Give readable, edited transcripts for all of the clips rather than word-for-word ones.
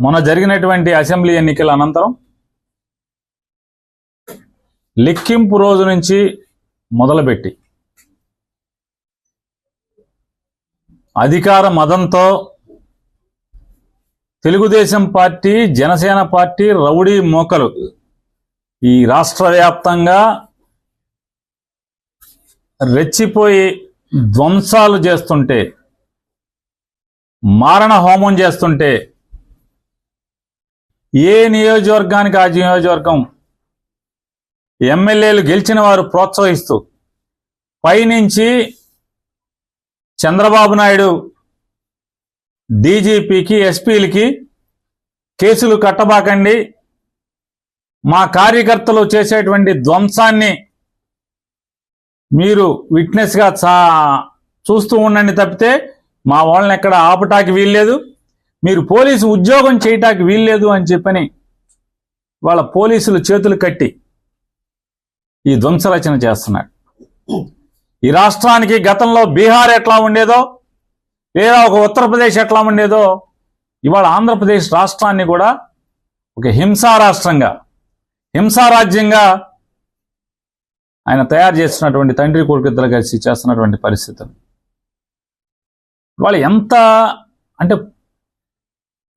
మొన్న జరిగినటువంటి అసెంబ్లీ ఎన్నికల అనంతరం లెక్కింపు రోజు నుంచి మొదలుపెట్టి అధికార మదంతో Telugu Desam party, Janasena party rowdy మోకలు ఈ రాష్ట్ర వ్యాప్తంగా రెచ్చిపోయి ధ్వంసాలు చేస్తుంటే, మారణ హోమం చేస్తుంటే ఏ నియోజకవర్గానికి ఆ నియోజకవర్గం ఎమ్మెల్యేలు గెలిచిన వారు ప్రోత్సహిస్తూ పైనుంచి చంద్రబాబు నాయుడు డీజీపీకి, ఎస్పీలకి కేసులు కట్టబాకండి, మా కార్యకర్తలు చేసేటువంటి ధ్వంసాన్ని మీరు విట్నెస్గా చూస్తూ ఉండండి తప్పితే మా వాళ్ళని ఎక్కడ ఆపటానికి వీల్లేదు, మీరు పోలీసు ఉద్యోగం చేయటానికి వీల్లేదు అని చెప్పని వాళ్ళ పోలీసులు చేతులు కట్టి ఈ ధ్వంసరచన చేస్తున్నాడు. ఈ రాష్ట్రానికి గతంలో బీహార్ ఎట్లా ఉండేదో, లేదా ఒక ఉత్తరప్రదేశ్ ఎట్లా ఉండేదో, ఇవాళ ఆంధ్రప్రదేశ్ రాష్ట్రాన్ని కూడా ఒక హింసా రాష్ట్రంగా, హింసారాజ్యంగా ఆయన తయారు చేస్తున్నటువంటి తండ్రి కొడుకుద్దరు కలిసి చేస్తున్నటువంటి పరిస్థితులు వాళ్ళు ఎంత అంటే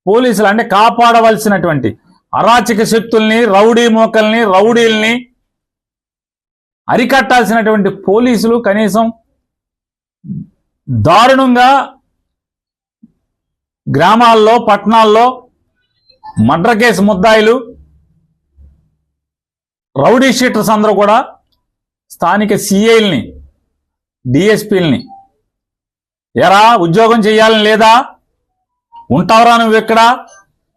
పోలీసులు అంటే కాపాడవలసినటువంటి అరాచక శక్తుల్ని, రౌడీ మోకల్ని, రౌడీల్ని అరికట్టాల్సినటువంటి పోలీసులు కనీసం దారుణంగా గ్రామాల్లో, పట్టణాల్లో మర్డర్ కేసు ముద్దాయిలు, రౌడీ షీటర్స్ అందరూ కూడా స్థానిక సిఐల్ని, డిఎస్పీలని ఎరా ఉద్యోగం చేయాలని లేదా, ఉంటావరా నువ్వు ఎక్కడ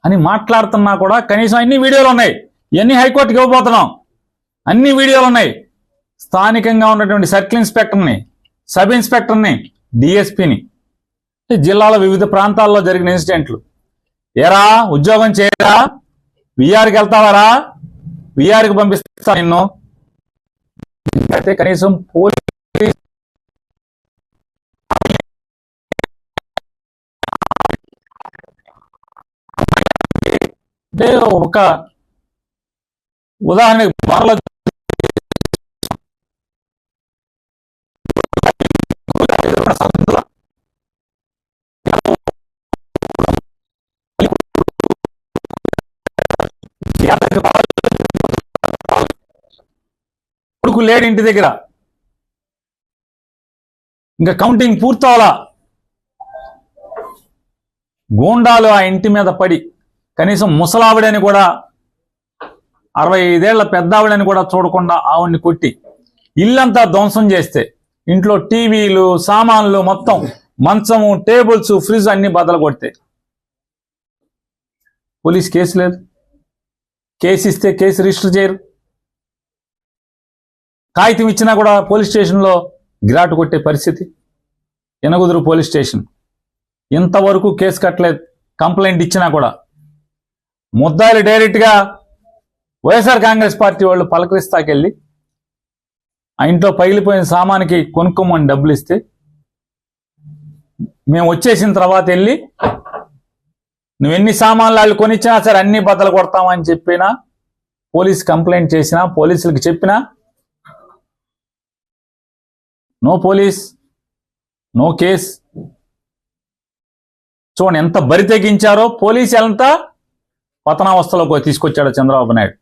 అని మాట్లాడుతున్నా కూడా కనీసం అన్ని వీడియోలు ఉన్నాయి. ఇవన్నీ హైకోర్టుకి ఇవ్వబోతున్నాం, అన్ని వీడియోలు ఉన్నాయి. స్థానికంగా ఉన్నటువంటి సర్కిల్ ఇన్స్పెక్టర్ని, సబ్ ఇన్స్పెక్టర్ని, డిఎస్పీని, జిల్లాలో వివిధ ప్రాంతాల్లో జరిగిన ఇన్సిడెంట్లు, ఎరా ఉద్యోగం చేయరా, విఆర్కి వెళ్తావారా, విఆర్కి పంపిస్తా నిన్ను, అయితే కనీసం పోలీస్ అంటే ఒక ఉదాహరణకి బాగా కొడుకు లేడు ఇంటి దగ్గర, ఇంకా కౌంటింగ్ పూర్తవలా, గూండాలు ఆ ఇంటి మీద పడి కనీసం ముసలావిడని కూడా, 65 ఏళ్ల పెద్దావిడని కూడా చూడకుండా ఆవిడ్ని కొట్టి ఇల్లంతా ధ్వంసం చేస్తే, ఇంట్లో టీవీలు, సామాన్లు మొత్తం, మంచము, టేబుల్స్, ఫ్రిడ్జ్ అన్ని బద్దలు కొడితే పోలీస్ కేసు లేదు. కేసు ఇస్తే కేసు రిజిస్టర్ చేయరు. కాగితం ఇచ్చినా కూడా పోలీస్ స్టేషన్లో గిరాటు కొట్టే పరిస్థితి. ఎనగుదురు పోలీస్ స్టేషన్ ఇంతవరకు కేసు కట్టలేదు. కంప్లైంట్ ఇచ్చినా కూడా ముద్దాయిలు డైరెక్ట్గా వైఎస్ఆర్ కాంగ్రెస్ పార్టీ వాళ్ళు పలకరిస్తాకెళ్ళి ఆ ఇంట్లో పగిలిపోయిన సామానికి కొనుక్కోమని డబ్బులు ఇస్తే, మేము వచ్చేసిన తర్వాత వెళ్ళి నువ్వెన్ని సామాన్లు వాళ్ళు కొనిచ్చినా సరే అన్ని బద్దలు కొడతామని చెప్పినా, పోలీస్ కంప్లైంట్ చేసినా, పోలీసులకు చెప్పినా నో పోలీస్, నో కేస్. చూడండి ఎంత బరి తెగించారో. పోలీసు ఎంత పతనావస్థలోకి తీసుకొచ్చాడో చంద్రబాబు నాయుడు.